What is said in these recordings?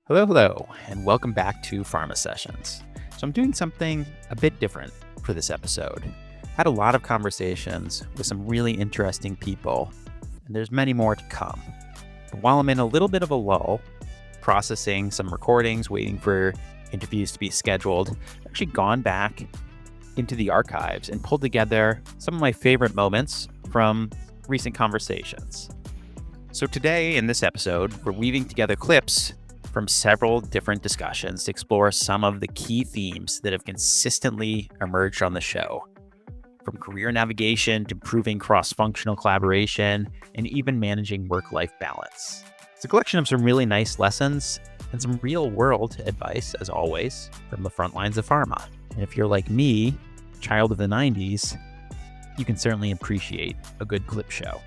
Hello, and welcome back to Pharma Sessions. So I'm doing something a bit different for this episode. Had a lot of conversations with some really interesting people, and there's many more to come. But while I'm in a little bit of a lull, processing some recordings, waiting for interviews to be scheduled, I've actually gone back into the archives and pulled together some of my favorite moments from recent conversations. So today, in this episode, we're weaving together clips from several different discussions to explore some of the key themes that have consistently emerged on the show. From career navigation to improving cross-functional collaboration and even managing work-life balance. It's a collection of some really nice lessons and some real-world advice, as always, from the front lines of pharma. And if you're like me, child of the 90s, you can certainly appreciate a good clip show.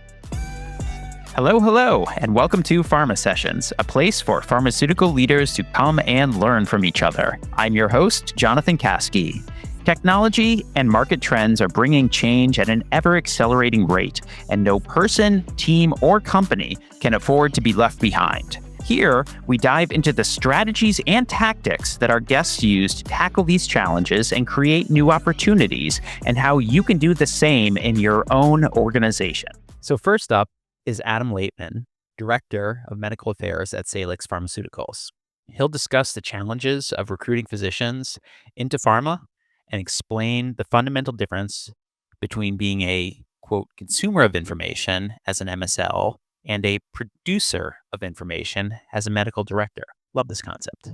Hello, and welcome to Pharma Sessions, a place for pharmaceutical leaders to come and learn from each other. I'm your host, Jonathan Kaskey. Technology and market trends are bringing change at an ever-accelerating rate, and no person, team, or company can afford to be left behind. Here, we dive into the strategies and tactics that our guests use to tackle these challenges and create new opportunities, and how you can do the same in your own organization. So first up is Adam Laitman, Director of Medical Affairs at Salix Pharmaceuticals. He'll discuss the challenges of recruiting physicians into pharma and explain the fundamental difference between being a, quote, consumer of information as an MSL and a producer of information as a medical director. Love this concept.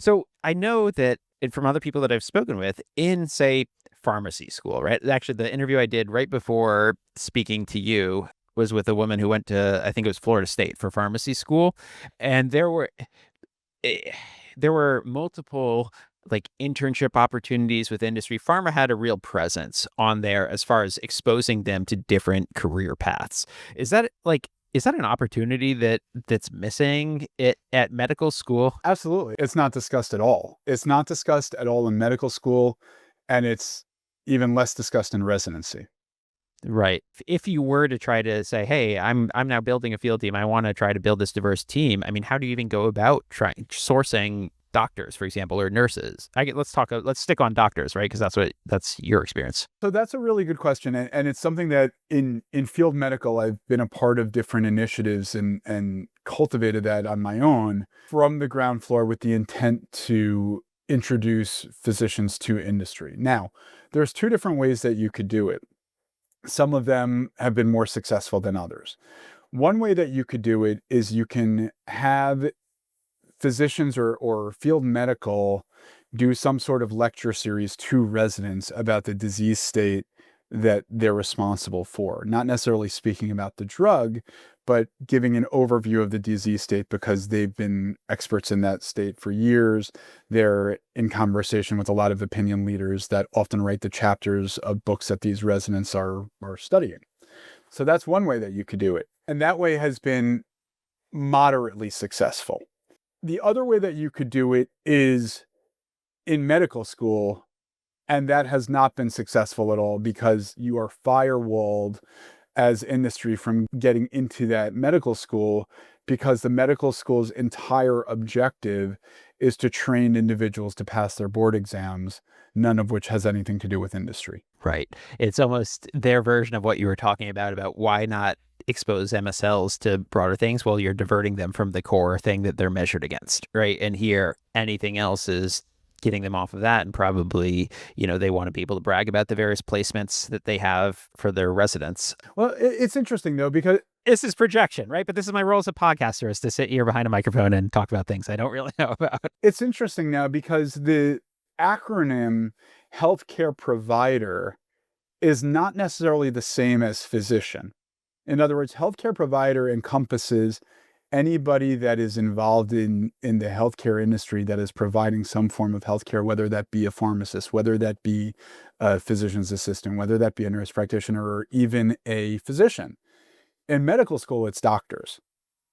So I know that, and from other people that I've spoken with in, say, pharmacy school, right? Actually, the interview I did right before speaking to you was with a woman who went to, I think it was Florida State for pharmacy school. And there were multiple like internship opportunities with industry. Pharma had a real presence on there as far as exposing them to different career paths. Is that an opportunity that's missing at medical school? Absolutely. It's not discussed at all. It's not discussed at all in medical school, and it's even less discussed in residency. Right. If you were to try to say, hey, I'm now building a field team, I want to try to build this diverse team. I mean, how do you even go about sourcing doctors, for example, or nurses? Let's stick on doctors, right? Because that's your experience. So that's a really good question. And it's something that in field medical, I've been a part of different initiatives and cultivated that on my own from the ground floor with the intent to introduce physicians to industry. Now, there's two different ways that you could do it. Some of them have been more successful than others. One way that you could do it is you can have physicians or field medical do some sort of lecture series to residents about the disease state that they're responsible for. Not necessarily speaking about the drug, but giving an overview of the disease state because they've been experts in that state for years. They're in conversation with a lot of opinion leaders that often write the chapters of books that these residents are studying. So that's one way that you could do it. And that way has been moderately successful. The other way that you could do it is in medical school, and that has not been successful at all because you are firewalled as industry from getting into that medical school because the medical school's entire objective is to train individuals to pass their board exams, none of which has anything to do with industry. Right. It's almost their version of what you were talking about why not expose MSLs to broader things. Well, you're diverting them from the core thing that they're measured against, right? And here, anything else is getting them off of that, and probably, they want to be able to brag about the various placements that they have for their residents. Well, it's interesting though, because this is projection, right? But this is my role as a podcaster, is to sit here behind a microphone and talk about things I don't really know about. It's interesting now because the acronym healthcare provider is not necessarily the same as physician. In other words, healthcare provider encompasses anybody that is involved in the healthcare industry that is providing some form of healthcare, whether that be a pharmacist, whether that be a physician's assistant, whether that be a nurse practitioner, or even a physician. In medical school, it's doctors.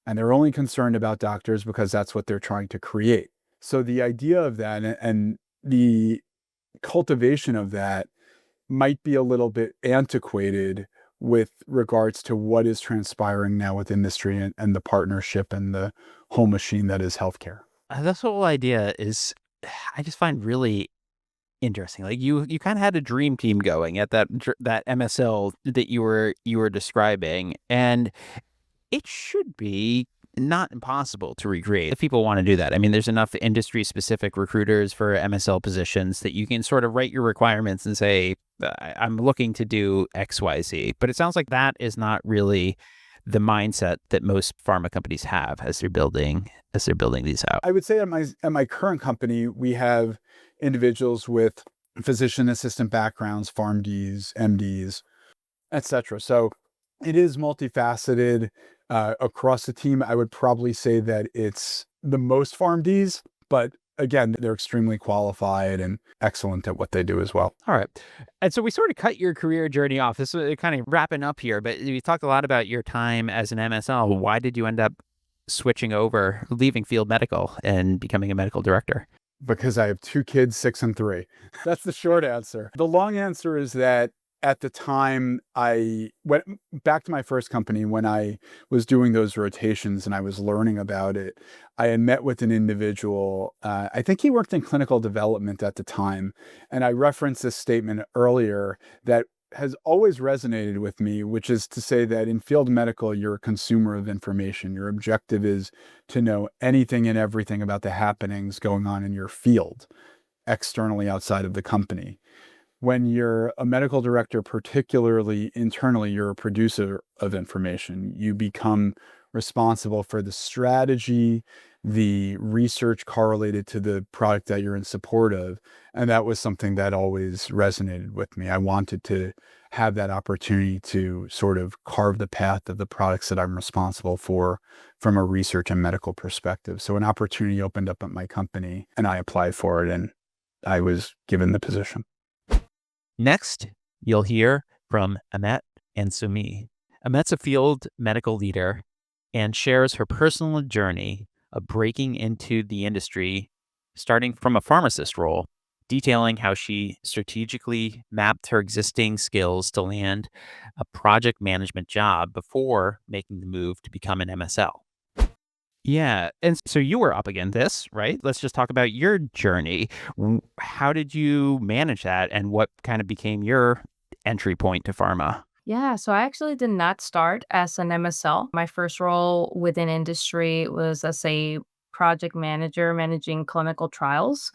And they're only concerned about doctors because that's what they're trying to create. So the idea of that and the cultivation of that might be a little bit antiquated with regards to what is transpiring now with industry and the partnership and the whole machine that is healthcare. This whole idea is, I just find really interesting. Like you kind of had a dream team going at that MSL that you were describing, and it should be not impossible to recreate if people want to do that. I mean, there's enough industry specific recruiters for MSL positions that you can sort of write your requirements and say, I'm looking to do XYZ. But it sounds like that is not really the mindset that most pharma companies have as they're building these out. I would say at my current company, we have individuals with physician assistant backgrounds, PharmDs, MDs, etc. So it is multifaceted across the team. I would probably say that it's the most PharmDs, but again, they're extremely qualified and excellent at what they do as well. All right. And so we sort of cut your career journey off. This is kind of wrapping up here, but we talked a lot about your time as an MSL. Why did you end up switching over, leaving field medical and becoming a medical director? Because I have 2 kids, 6 and 3. That's the short answer. The long answer is that at the time I went back to my first company when I was doing those rotations and I was learning about it. I had met with an individual. I think he worked in clinical development at the time. And I referenced this statement earlier that has always resonated with me, which is to say that in field medical, you're a consumer of information. Your objective is to know anything and everything about the happenings going on in your field, externally outside of the company. When you're a medical director, particularly internally, you're a producer of information. You become responsible for the strategy, the research correlated to the product that you're in support of. And that was something that always resonated with me. I wanted to have that opportunity to sort of carve the path of the products that I'm responsible for from a research and medical perspective. So an opportunity opened up at my company and I applied for it and I was given the position. Next, you'll hear from Amet and Sumi. Amet's a field medical leader and shares her personal journey of breaking into the industry, starting from a pharmacist role, detailing how she strategically mapped her existing skills to land a project management job before making the move to become an MSL. Yeah. And so you were up against this, right? Let's just talk about your journey. How did you manage that and what kind of became your entry point to pharma? Yeah, so I actually did not start as an MSL. My first role within industry was as a project manager managing clinical trials.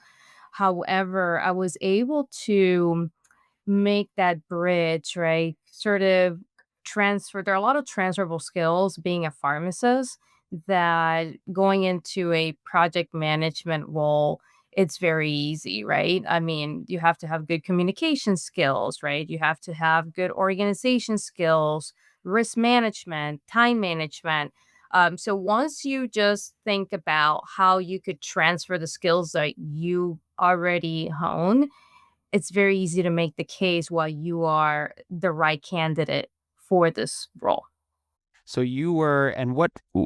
However, I was able to make that bridge, right? Sort of transfer. There are a lot of transferable skills being a pharmacist that going into a project management role, it's very easy, right? I mean, you have to have good communication skills, right? You have to have good organization skills, risk management, time management. So once you just think about how you could transfer the skills that you already hone, it's very easy to make the case why you are the right candidate for this role. So you were, and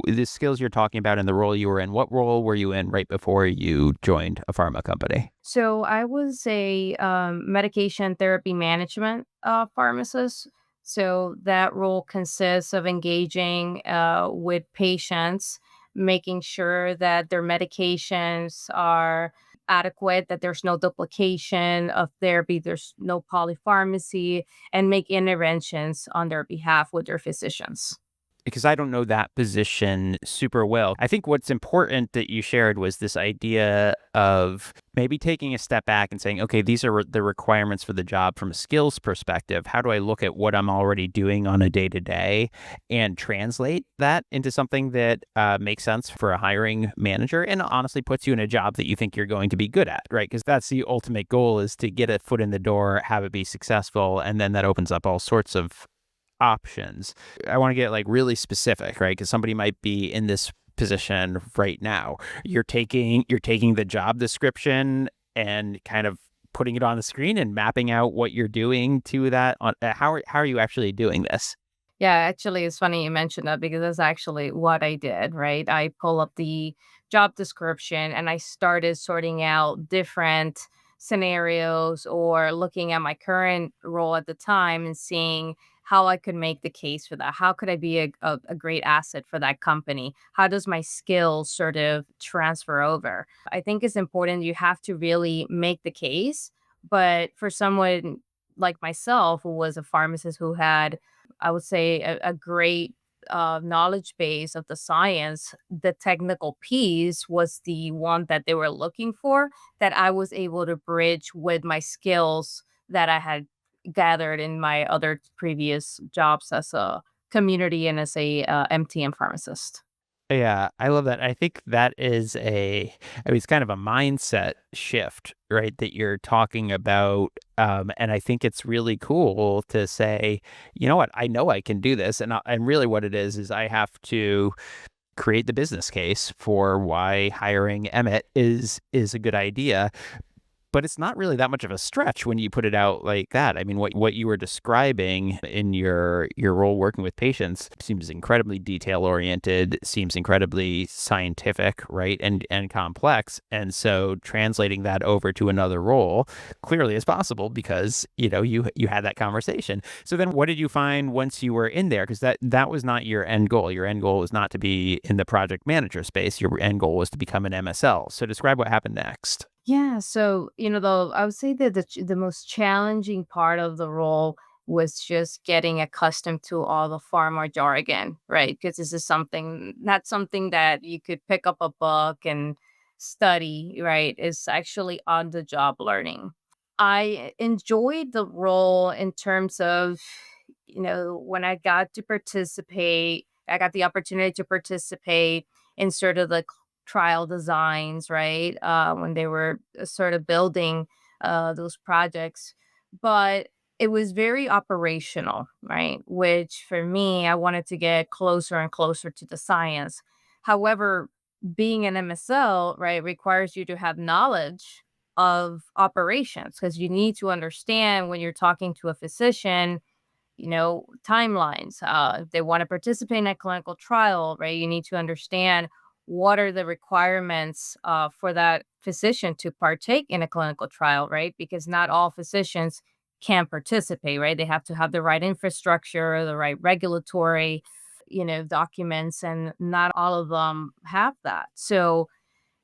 the skills you're talking about and the role you were in, what role were you in right before you joined a pharma company? So I was a medication therapy management pharmacist. So that role consists of engaging with patients, making sure that their medications are adequate, that there's no duplication of therapy, there's no polypharmacy, and make interventions on their behalf with their physicians. Because I don't know that position super well. I think what's important that you shared was this idea of maybe taking a step back and saying, okay, these are the requirements for the job from a skills perspective. How do I look at what I'm already doing on a day to day and translate that into something that makes sense for a hiring manager and honestly puts you in a job that you think you're going to be good at, right? Because that's the ultimate goal, is to get a foot in the door, have it be successful, and then that opens up all sorts of options. I want to get like really specific, right? Because somebody might be in this position right now. You're taking the job description and kind of putting it on the screen and mapping out what you're doing to that. How are you actually doing this? Yeah, actually, it's funny you mentioned that because that's actually what I did, right? I pull up the job description and I started sorting out different scenarios or looking at my current role at the time and seeing how I could make the case for that. How could I be a great asset for that company? How does my skills sort of transfer over? I think it's important. You have to really make the case. But for someone like myself, who was a pharmacist who had, I would say, a great knowledge base of the science, the technical piece was the one that they were looking for, that I was able to bridge with my skills that I had gathered in my other previous jobs as a community and as a MTM pharmacist. Yeah, I love that. I think that is it's kind of a mindset shift, right? That you're talking about. And I think it's really cool to say, you know what, I know I can do this. And really what it is I have to create the business case for why hiring Emmett is a good idea. But it's not really that much of a stretch when you put it out like that. I mean, what you were describing in your role working with patients seems incredibly detail oriented, seems incredibly scientific, right, and complex. And so translating that over to another role clearly is possible because you had that conversation. So then, what did you find once you were in there? Because that was not your end goal. Your end goal was not to be in the project manager space. Your end goal was to become an MSL. So describe what happened next. Yeah, so I would say that the most challenging part of the role was just getting accustomed to all the pharma jargon, right? Because this is something not something that you could pick up a book and study, right? It's actually on the job learning. I enjoyed the role in terms of, when I got to participate, I got the opportunity to participate in sort of the trial designs, right? When they were sort of building those projects. But it was very operational, right? Which for me, I wanted to get closer and closer to the science. However, being an MSL, right, requires you to have knowledge of operations because you need to understand when you're talking to a physician, timelines. If they want to participate in a clinical trial, right, you need to understand what are the requirements for that physician to partake in a clinical trial, right? Because not all physicians can participate, right? They have to have the right infrastructure, the right regulatory, documents, and not all of them have that. So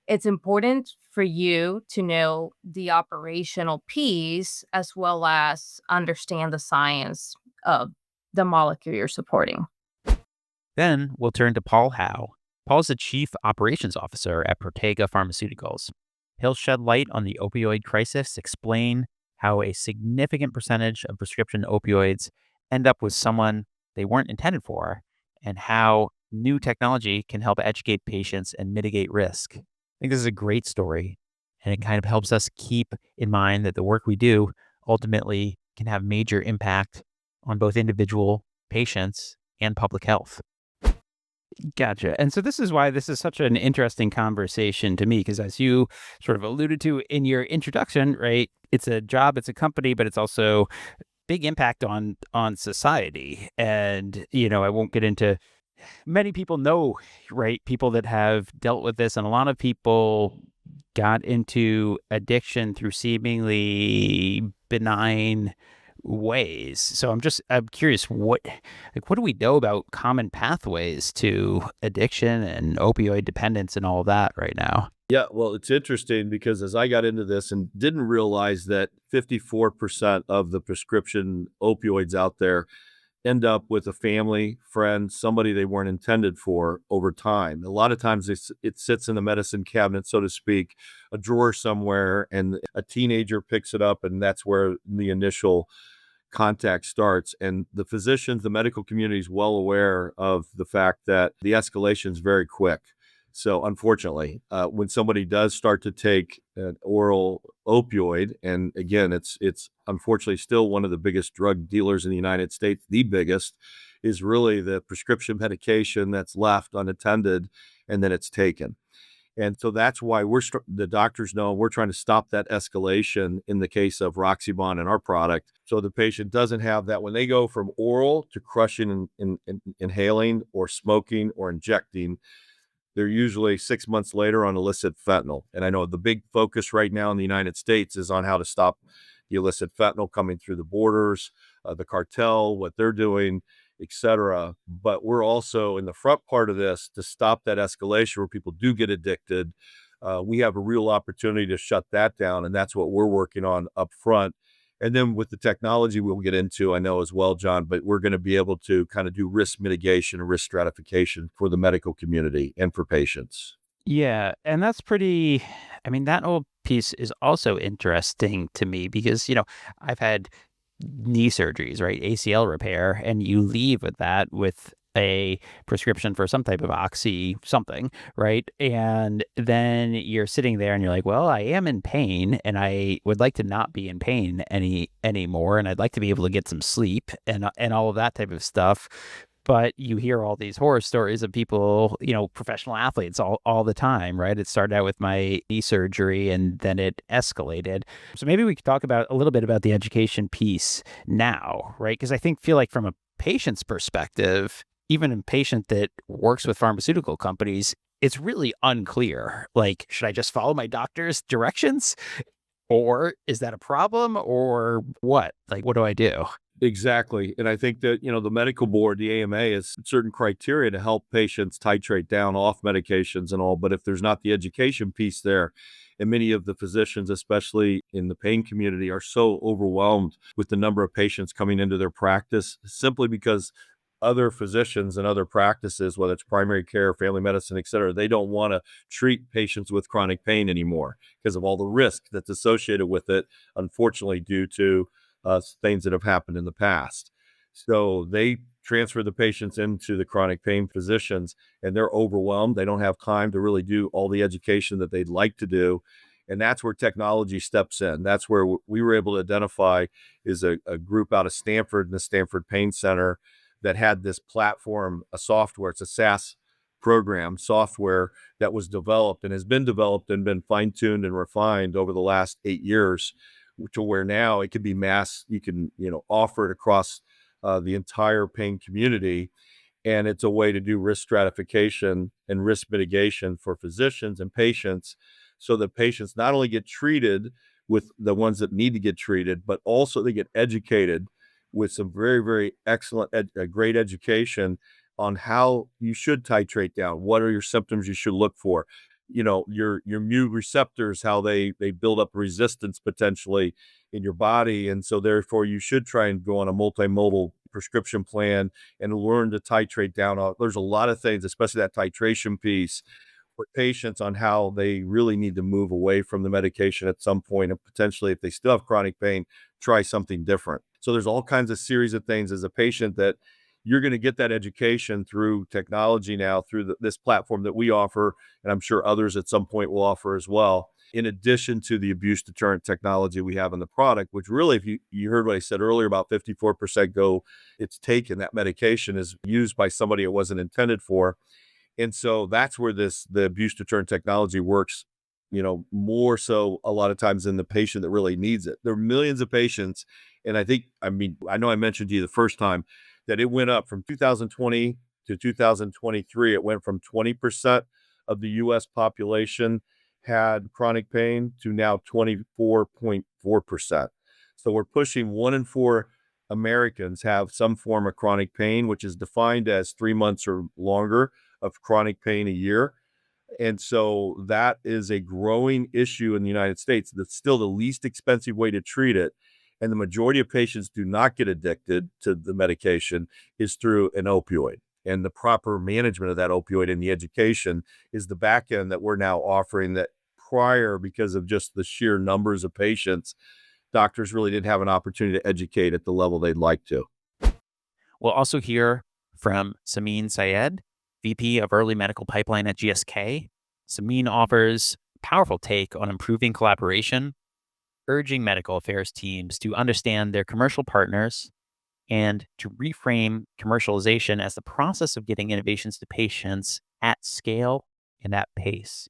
it's important for you to know the operational piece as well as understand the science of the molecule you're supporting. Then we'll turn to Paul Howe. Paul's the Chief Operations Officer at Protega Pharmaceuticals. He'll shed light on the opioid crisis, explain how a significant percentage of prescription opioids end up with someone they weren't intended for, and how new technology can help educate patients and mitigate risk. I think this is a great story, and it kind of helps us keep in mind that the work we do ultimately can have major impact on both individual patients and public health. Gotcha. And so this is why this is such an interesting conversation to me, because as you sort of alluded to in your introduction, right, it's a job, it's a company, but it's also big impact on society. And, I won't get into many people know, right, people that have dealt with this, and a lot of people got into addiction through seemingly benign ways. So I'm curious, what do we know about common pathways to addiction and opioid dependence and all of that right now? Yeah, well, it's interesting because as I got into this and didn't realize that 54% of the prescription opioids out there end up with a family, friend, somebody they weren't intended for over time. A lot of times it sits in the medicine cabinet, so to speak, a drawer somewhere, and a teenager picks it up, and that's where the initial contact starts. And the physicians, the medical community is well aware of the fact that the escalation is very quick. So unfortunately, when somebody does start to take an oral opioid, and again, it's unfortunately still one of the biggest drug dealers in the United States, the biggest, is really the prescription medication that's left unattended and then it's taken. And so that's why the doctors know we're trying to stop that escalation in the case of Roxybon and our product. So the patient doesn't have that when they go from oral to crushing and inhaling or smoking or injecting. They're usually 6 months later on illicit fentanyl. And I know the big focus right now in the United States is on how to stop the illicit fentanyl coming through the borders. the cartel, what they're doing, etc. But we're also in the front part of this to stop that escalation where people do get addicted. We have a real opportunity to shut that down, and that's what we're working on up front. And then with the technology we'll get into, I know as well, John, but we're going to be able to kind of do risk mitigation and risk stratification for the medical community and for patients. Yeah, and that's pretty, I mean, that whole piece is also interesting to me because, I've had knee surgeries, right? ACL repair, and you leave with that with a prescription for some type of oxy something, right? And then you're sitting there and you're like, well, I am in pain and I would like to not be in pain anymore, and I'd like to be able to get some sleep and all of that type of stuff. But you hear all these horror stories of people, professional athletes all the time, right? It started out with my knee surgery and then it escalated. So maybe we could talk about a little bit about the education piece now, right? Because feel like from a patient's perspective, even a patient that works with pharmaceutical companies, it's really unclear. Like, should I just follow my doctor's directions? Or is that a problem? Or what? Like, what do I do? Exactly. And I think that, the medical board, the AMA, has certain criteria to help patients titrate down off medications and all. But if there's not the education piece there, and many of the physicians, especially in the pain community, are so overwhelmed with the number of patients coming into their practice simply because other physicians and other practices, whether it's primary care, family medicine, et cetera, they don't want to treat patients with chronic pain anymore because of all the risk that's associated with it, unfortunately, due to things that have happened in the past. So they transfer the patients into the chronic pain physicians, and they're overwhelmed. They don't have time to really do all the education that they'd like to do. And that's where technology steps in. That's where we were able to identify is a group out of Stanford, in the Stanford Pain Center, that had this platform, a software. It's a SaaS program software that was developed and has been developed and been fine-tuned and refined over the last 8 years to where now it can be you can, offer it across the entire pain community. And it's a way to do risk stratification and risk mitigation for physicians and patients so that patients not only get treated with the ones that need to get treated, but also they get educated with some very, very excellent, great education on how you should titrate down. What are your symptoms you should look for? Your immune receptors, how they build up resistance potentially in your body. And so therefore you should try and go on a multimodal prescription plan and learn to titrate down. There's a lot of things, especially that titration piece for patients on how they really need to move away from the medication at some point, and potentially if they still have chronic pain, try something different. So there's all kinds of series of things as a patient that you're going to get that education through technology now, through this platform that we offer, and I'm sure others at some point will offer as well, in addition to the abuse deterrent technology we have in the product, which really, if you heard what I said earlier about 54% it's taken, that medication is used by somebody it wasn't intended for. And so that's where the abuse deterrent technology works, more so a lot of times in the patient that really needs it. There are millions of patients. And I know I mentioned to you the first time that it went up from 2020 to 2023. It went from 20% of the US population had chronic pain to now 24.4%. So we're pushing 1 in 4 Americans have some form of chronic pain, which is defined as 3 months or longer of chronic pain a year. And so that is a growing issue in the United States. That's still the least expensive way to treat it. And the majority of patients do not get addicted to the medication is through an opioid. And the proper management of that opioid and the education is the back end that we're now offering, that prior, because of just the sheer numbers of patients, doctors really didn't have an opportunity to educate at the level they'd like to. We'll also hear from Samin Syed, VP of Early Medical Pipeline at GSK. Samin offers a powerful take on improving collaboration, urging medical affairs teams to understand their commercial partners and to reframe commercialization as the process of getting innovations to patients at scale and at pace.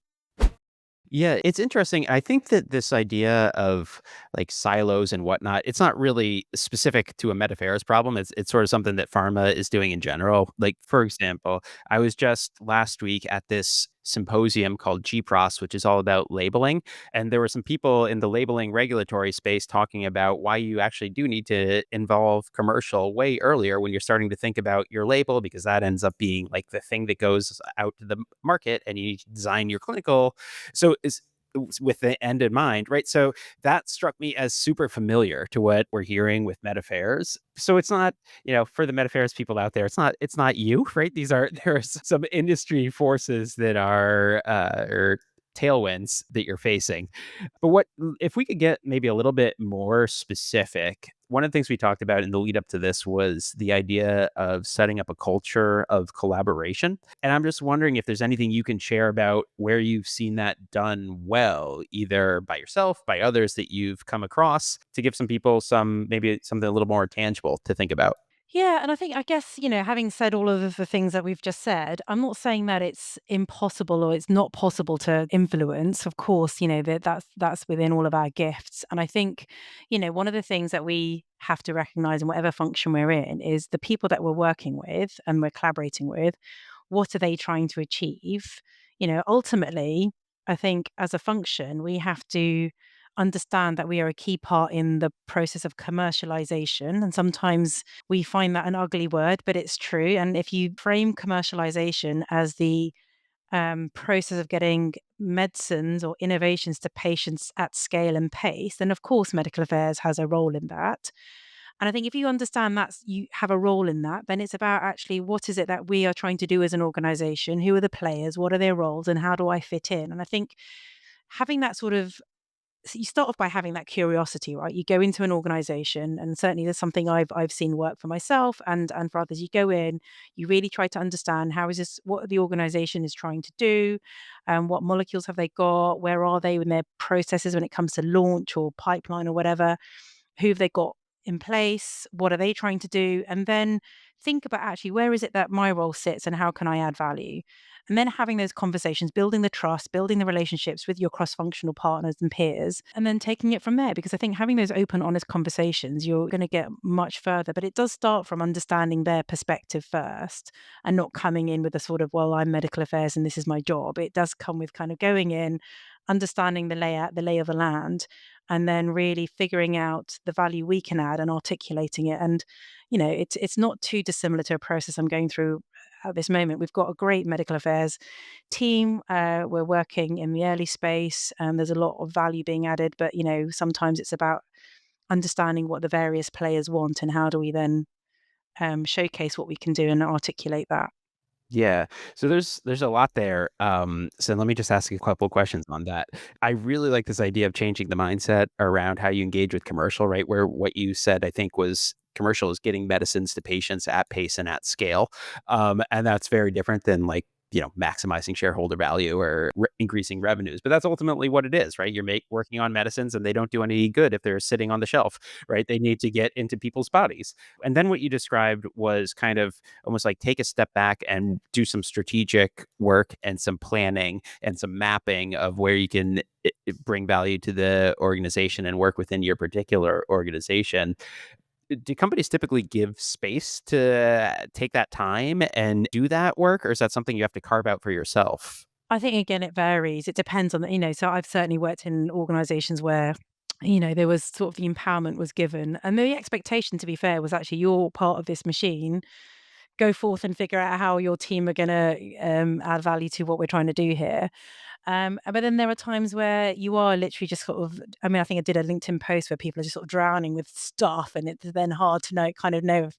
Yeah, it's interesting. I think that this idea of like silos and whatnot, it's not really specific to a med affairs problem. It's sort of something that pharma is doing in general. Like, for example, I was just last week at this symposium called GPROS, which is all about labeling. And there were some people in the labeling regulatory space talking about why you actually do need to involve commercial way earlier when you're starting to think about your label, because that ends up being like the thing that goes out to the market and you need to design your clinical. So is with the end in mind, right? So that struck me as super familiar to what we're hearing with Med Affairs. So it's not, for the Med Affairs people out there, it's not you, right? There's some industry forces that are or tailwinds that you're facing. But what if we could get maybe a little bit more specific? One of the things we talked about in the lead up to this was the idea of setting up a culture of collaboration. And I'm just wondering if there's anything you can share about where you've seen that done well, either by yourself, by others that you've come across, to give some people maybe something a little more tangible to think about. Yeah, and I guess, having said all of the things that we've just said, I'm not saying that it's impossible or it's not possible to influence. Of course, that's within all of our gifts. And I think, one of the things that we have to recognize in whatever function we're in is the people that we're working with and we're collaborating with, what are they trying to achieve? Ultimately, I think as a function, we have to understand that we are a key part in the process of commercialization. And sometimes we find that an ugly word, but it's true. And if you frame commercialization as the process of getting medicines or innovations to patients at scale and pace, then of course medical affairs has a role in that. And I think if you understand that you have a role in that, then it's about actually what is it that we are trying to do as an organization? Who are the players? What are their roles? And how do I fit in? And I think having that sort of so you start off by having that curiosity, right? You go into an organization, and certainly there's something I've seen work for myself and for others. You go in, you really try to understand what the organization is trying to do, what molecules have they got, where are they in their processes when it comes to launch or pipeline or whatever, who have they got in place, what are they trying to do, and then think about actually where is it that my role sits and how can I add value. And then having those conversations, building the trust, building the relationships with your cross functional partners and peers, and then taking it from there. Because I think having those open, honest conversations, you're going to get much further. But it does start from understanding their perspective first and not coming in with a sort of, well, I'm medical affairs and this is my job. It does come with kind of going in, understanding the layout, the lay of the land, and then really figuring out the value we can add and articulating it. And, it's not too dissimilar to a process I'm going through at this moment. We've got a great medical affairs team. We're working in the early space, and there's a lot of value being added. But sometimes it's about understanding what the various players want and how do we then showcase what we can do and articulate that. Yeah. So there's a lot there. So let me just ask you a couple of questions on that. I really like this idea of changing the mindset around how you engage with commercial, right? Where what you said, I think, was commercial is getting medicines to patients at pace and at scale. And that's very different than like, maximizing shareholder value or increasing revenues. But that's ultimately what it is, right? You're working on medicines and they don't do any good if they're sitting on the shelf, right? They need to get into people's bodies. And then what you described was kind of almost like take a step back and do some strategic work and some planning and some mapping of where you can bring value to the organization and work within your particular organization. Do companies typically give space to take that time and do that work, or is that something you have to carve out for yourself? I think again it varies. It depends on so I've certainly worked in organizations where there was sort of the empowerment was given, and the expectation, to be fair, was actually you're part of this machine. Go forth and figure out how your team are going to add value to what we're trying to do here. But then there are times where you are literally just sort of, I mean, I think I did a LinkedIn post where people are just sort of drowning with stuff, and it's then hard to know, if,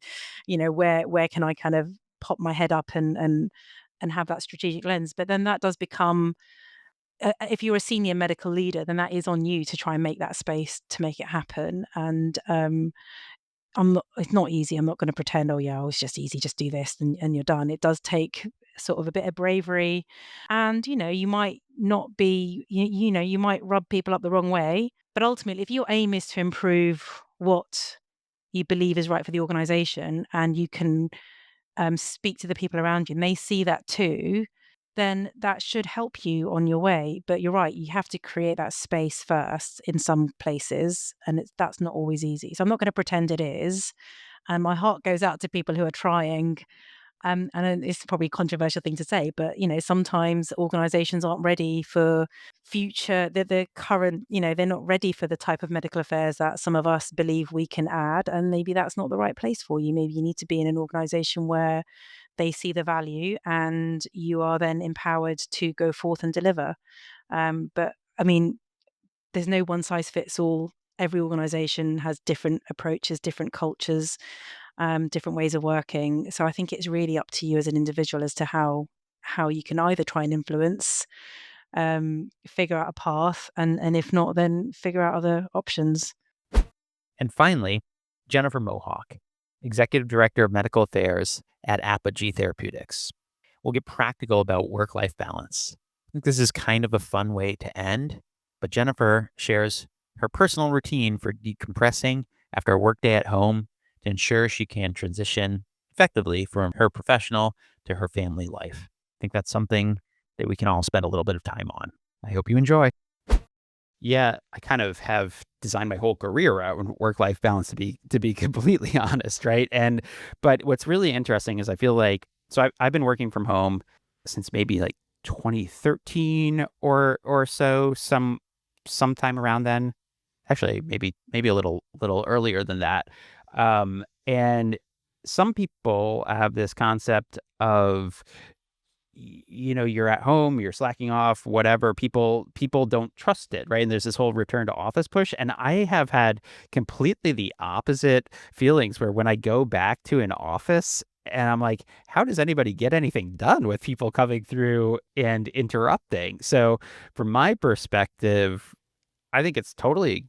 where can I kind of pop my head up and have that strategic lens. But then that does become, if you're a senior medical leader, then that is on you to try and make that space to make it happen. And it's not easy. I'm not going to pretend, oh yeah, oh, it's just easy, just do this and you're done. It does take sort of a bit of bravery. And, you might not be, you might rub people up the wrong way. But ultimately, if your aim is to improve what you believe is right for the organization and you can speak to the people around you and they see that too, then that should help you on your way. But you're right, you have to create that space first in some places, and that's not always easy. So I'm not going to pretend it is. And my heart goes out to people who are trying. And it's probably a controversial thing to say, but sometimes organizations aren't ready for the current, they're not ready for the type of medical affairs that some of us believe we can add. And maybe that's not the right place for you. Maybe you need to be in an organization where they see the value and you are then empowered to go forth and deliver. But I mean, there's no one size fits all. Every organization has different approaches, different cultures, different ways of working. So I think it's really up to you as an individual as to how you can either try and influence, figure out a path, and if not, then figure out other options. And finally, Jennifer Mohawk, Executive Director of Medical Affairs at Apogee Therapeutics. We'll get practical about work-life balance. I think this is kind of a fun way to end, but Jennifer shares her personal routine for decompressing after a workday at home to ensure she can transition effectively from her professional to her family life. I think that's something that we can all spend a little bit of time on. I hope you enjoy. Yeah, I kind of have designed my whole career around work-life balance to be completely honest, right? But what's really interesting is I feel like I've been working from home since maybe like 2013 or so, sometime around then. Actually, maybe a little earlier than that. And some people have this concept of you're at home, you're slacking off, whatever. People don't trust it, right? And there's this whole return to office push. And I have had completely the opposite feelings where when I go back to an office and I'm like, how does anybody get anything done with people coming through and interrupting? So from my perspective, I think it's totally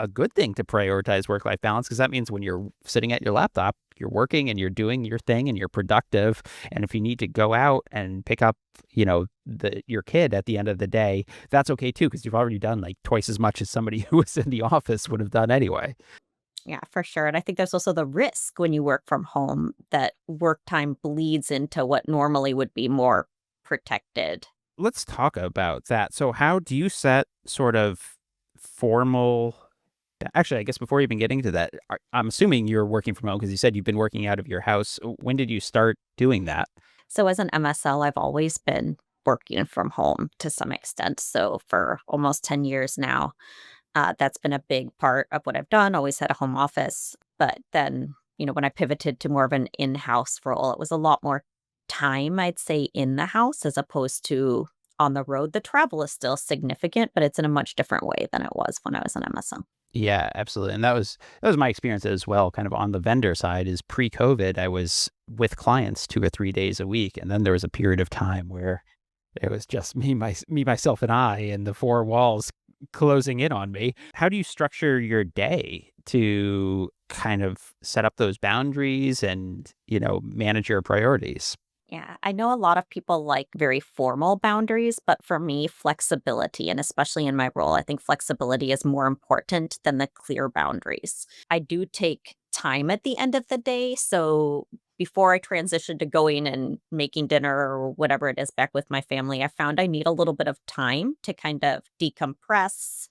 a good thing to prioritize work-life balance, because that means when you're sitting at your laptop, you're working and you're doing your thing and you're productive. And if you need to go out and pick up, your kid at the end of the day, that's okay too, because you've already done like twice as much as somebody who was in the office would have done anyway. Yeah, for sure. And I think there's also the risk when you work from home that work time bleeds into what normally would be more protected. Let's talk about that. So how do you set sort of formal... Actually, I guess before even getting to that, I'm assuming you're working from home because you said you've been working out of your house. When did you start doing that? So as an MSL, I've always been working from home to some extent. So for almost 10 years now, that's been a big part of what I've done. Always had a home office. But then, when I pivoted to more of an in-house role, it was a lot more time, I'd say, in the house as opposed to on the road. The travel is still significant, but it's in a much different way than it was when I was an MSL. Yeah, absolutely. And that was my experience as well, kind of on the vendor side. Is pre-COVID, I was with clients 2 or 3 days a week. And then there was a period of time where it was just me, myself, and I, and the four walls closing in on me. How do you structure your day to kind of set up those boundaries and, manage your priorities? Yeah, I know a lot of people like very formal boundaries, but for me, flexibility, and especially in my role, I think flexibility is more important than the clear boundaries. I do take time at the end of the day. So before I transition to going and making dinner or whatever it is back with my family, I found I need a little bit of time to kind of decompress,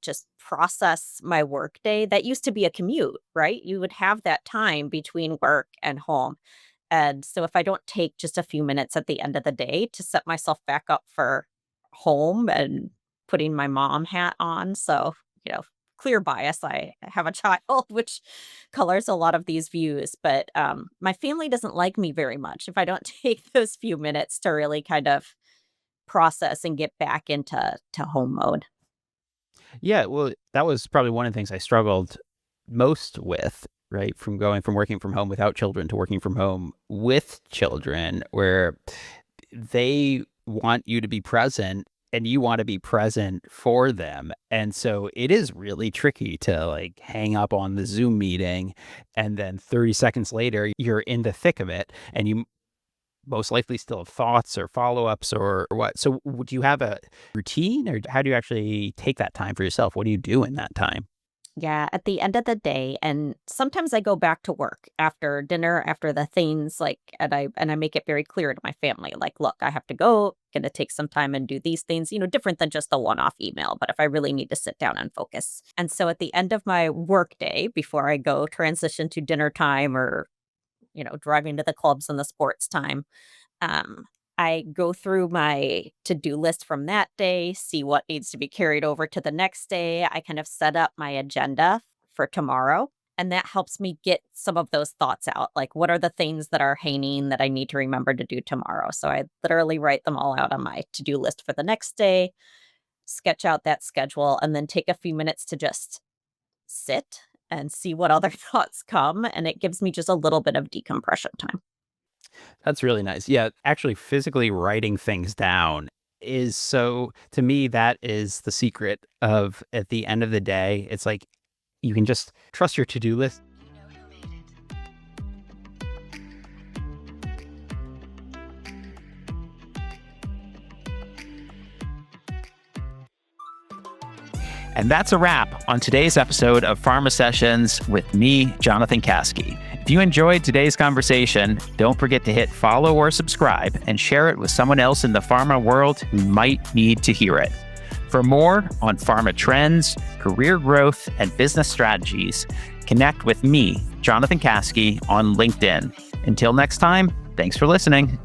just process my work day. That used to be a commute, right? You would have that time between work and home. And so if I don't take just a few minutes at the end of the day to set myself back up for home and putting my mom hat on, so, clear bias, I have a child, which colors a lot of these views, but my family doesn't like me very much if I don't take those few minutes to really kind of process and get back into home mode. Yeah, well, that was probably one of the things I struggled most with, right? From going from working from home without children to working from home with children, where they want you to be present and you want to be present for them. And so it is really tricky to like hang up on the Zoom meeting and then 30 seconds later, you're in the thick of it and you most likely still have thoughts or follow-ups or what. So would you have a routine, or how do you actually take that time for yourself? What do you do in that time? Yeah, at the end of the day, and sometimes I go back to work after dinner, after the things like, and I make it very clear to my family, like, look, I have to go, gonna take some time and do these things, different than just a one-off email, but if I really need to sit down and focus. And so at the end of my work day, before I go transition to dinner time or driving to the clubs and the sports time. I go through my to-do list from that day, see what needs to be carried over to the next day. I kind of set up my agenda for tomorrow. And that helps me get some of those thoughts out. Like, what are the things that are hanging that I need to remember to do tomorrow? So I literally write them all out on my to-do list for the next day, sketch out that schedule, and then take a few minutes to just sit and see what other thoughts come. And it gives me just a little bit of decompression time. That's really nice. Yeah, actually physically writing things down is to me, that is the secret of, at the end of the day, it's like you can just trust your to-do list. And that's a wrap on today's episode of Pharma Sessions with me, Jonathan Kaskey. If you enjoyed today's conversation, don't forget to hit follow or subscribe and share it with someone else in the pharma world who might need to hear it. For more on pharma trends, career growth, and business strategies, connect with me, Jonathan Kaskey, on LinkedIn. Until next time, thanks for listening.